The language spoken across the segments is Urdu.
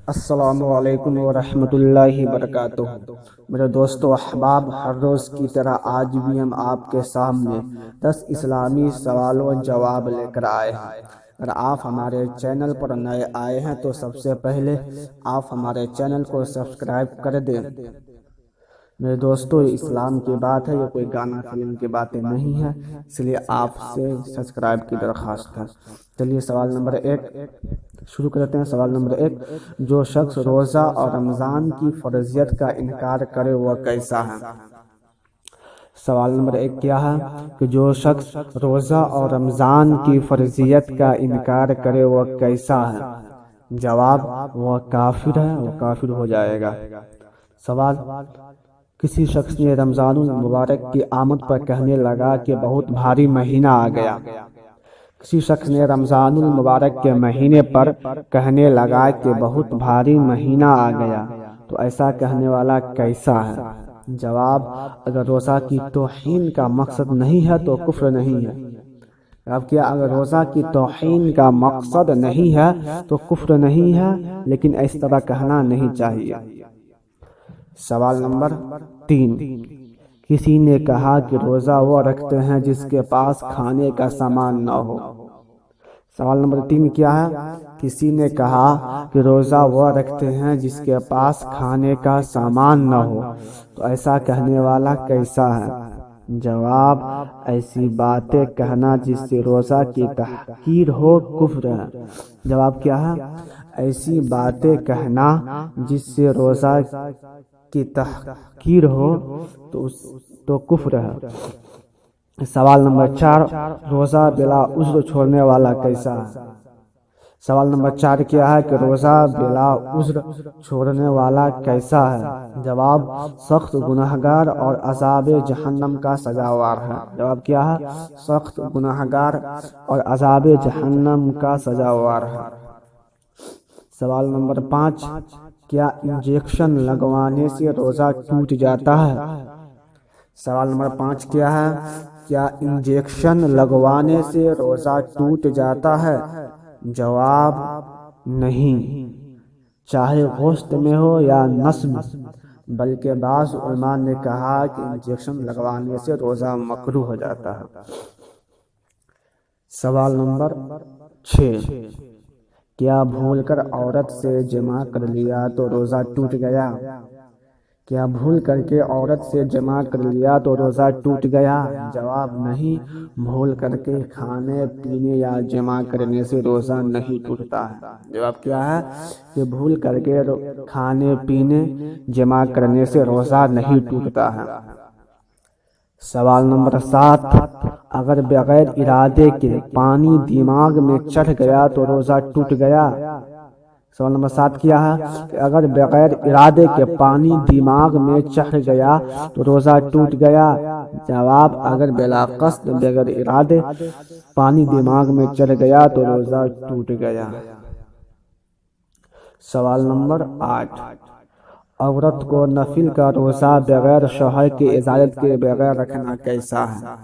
السلام علیکم ورحمۃ اللہ وبرکاتہ۔ میرے دوستو احباب، ہر روز کی طرح آج بھی ہم آپ کے سامنے 10 اسلامی سوالوں و جواب لے کر آئے ہیں۔ اگر آپ ہمارے چینل پر نئے آئے ہیں تو سب سے پہلے آپ ہمارے چینل کو سبسکرائب کر دیں۔ میرے دوستو، یہ اسلام کی بات ہے، یہ کوئی گانا فلم کی باتیں نہیں ہے، اس لیے آپ سے سبسکرائب کی درخواست ہے۔ چلیے سوال نمبر 1 شروع کرتے ہیں۔ سوال نمبر 1، جو شخص روزہ اور رمضان کی فرضیت کا انکار کرے وہ کیسا ہے؟ سوال نمبر 1 کیا ہے کہ جو شخص روزہ اور رمضان کی فرضیت کا انکار کرے وہ کیسا ہے؟ جواب، وہ کافر ہے، وہ کافر ہو جائے گا۔ سوال، کسی شخص نے رمضان المبارک کی آمد پر کہنے لگا کہ بہت بھاری مہینہ آ گیا۔ کسی شخص نے رمضان المبارک کے مہینے پر کہنے لگا کہ بہت بھاری مہینہ آ گیا، تو ایسا کہنے والا کیسا ہے؟ جواب، اگر روزہ کی توہین کا مقصد نہیں ہے تو کفر نہیں ہے۔ اب کیا اگر روزہ کی توہین کا مقصد نہیں ہے تو کفر نہیں ہے، لیکن اس طرح کہنا نہیں چاہیے۔ سوال نمبر 3، کسی نے کہا کہ روزہ وہ رکھتے ہیں جس کے پاس کھانے کا سامان نہ ہو۔ سوال نمبر 3 کیا ہے؟ کسی نے کہا کہ روزہ وہ رکھتے ہیں جس کے پاس کھانے کا سامان نہ ہو، تو ایسا کہنے والا کیسا ہے؟ جواب، ایسی باتیں کہنا جس سے روزہ کی تحقیر ہو کفر ہے۔ جواب کیا ہے؟ ایسی باتیں کہنا جس سے روزہ کی تحقیر ہو تو کفر ہے۔ سوال نمبر 4، روزہ بلا عذر چھوڑنے والا کیسا ہے؟ سوال نمبر 4 کیا ہے کہ روزہ بلا عذر چھوڑنے والا کیسا ہے؟ جواب، سخت گناہگار اور عذاب جہنم کا سزاوار ہے۔ جواب کیا ہے؟ سخت گناہگار اور عذاب جہنم کا سزاوار ہے۔ سوال نمبر 5، کیا انجکشن لگوانے سے روزہ ٹوٹ جاتا ہے؟ سوال نمبر 5 کیا ہے؟ کیا انجکشن لگوانے سے روزہ ٹوٹ جاتا ہے؟ جواب، نہیں، چاہے گوشت میں ہو یا نس میں، بلکہ بعض علماء نے کہا کہ انجکشن لگوانے سے روزہ مکروہ ہو جاتا ہے۔ سوال نمبر 6، کیا بھول کر عورت سے جماع کر لیا تو روزہ ٹوٹ گیا؟ کیا بھول کر کے عورت سے جماع کر لیا تو روزہ ٹوٹ گیا؟ جواب، نہیں، بھول کر کے کھانے پینے یا جماع کرنے سے روزہ نہیں ٹوٹتا ہے۔ جواب کیا ہے کہ بھول کر کے کھانے پینے جماع کرنے سے روزہ نہیں ٹوٹتا ہے۔ سوال نمبر 7، اگر بغیر ارادے کے پانی دماغ میں چڑھ گیا تو روزہ ٹوٹ گیا؟ سوال نمبر 7 کیا ہے کہ اگر بغیر ارادے کے پانی دماغ میں چڑھ گیا تو روزہ ٹوٹ گیا؟ جواب، اگر بلا قصد بغیر ارادے پانی دماغ میں چڑھ گیا تو روزہ ٹوٹ گیا۔ سوال نمبر 8، عورت کو نفل کا روزہ بغیر شوہر کی اجازت کے بغیر رکھنا کیسا ہے؟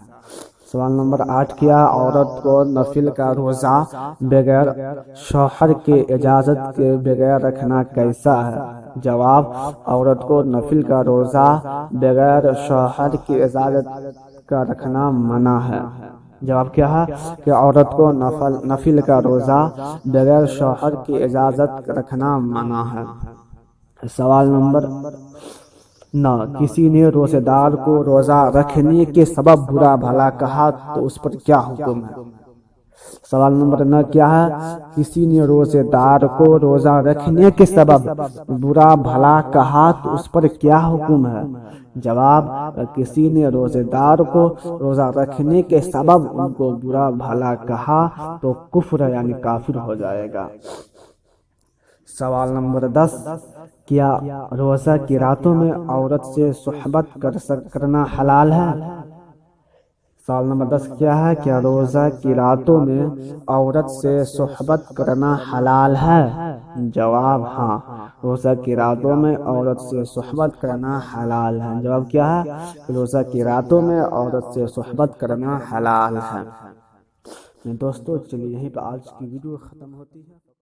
سوال نمبر 8 کیا عورت کو نفل کا روزہ بغیر شوہر کی اجازت کے بغیر رکھنا کیسا ہے؟ جواب، عورت کو نفل کا روزہ بغیر شوہر کی اجازت کا رکھنا منع ہے۔ جواب کیا ہے کہ عورت کو نفل کا روزہ بغیر شوہر کی اجازت رکھنا منع ہے۔ سوال نمبر 9، کسی نے روزے دار کو روزہ رکھنے کے سبب برا بھلا کہا تو اس پر کیا حکم ہے؟ سوال نمبر 9 کیا ہے؟ کسی نے روزے دار کو روزہ رکھنے کے سبب برا بھلا کہا تو اس پر کیا حکم ہے؟ جواب، کسی نے روزے دار کو روزہ رکھنے کے سبب ان کو برا بھلا کہا تو کفر یعنی کافر ہو جائے گا۔ سوال نمبر 10، کیا روزہ کی راتوں میں عورت سے صحبت کرنا حلال ہے؟ سوال نمبر 10 کیا ہے؟ کیا روزہ کی راتوں میں عورت سے صحبت کرنا حلال ہے؟ جواب، ہاں، روزہ کی راتوں میں عورت سے صحبت کرنا حلال ہے۔ جواب کیا ہے کہ روزہ کی راتوں میں عورت سے صحبت کرنا حلال ہے۔ دوستو چلیے یہیں پہ آج کی ویڈیو ختم ہوتی ہے۔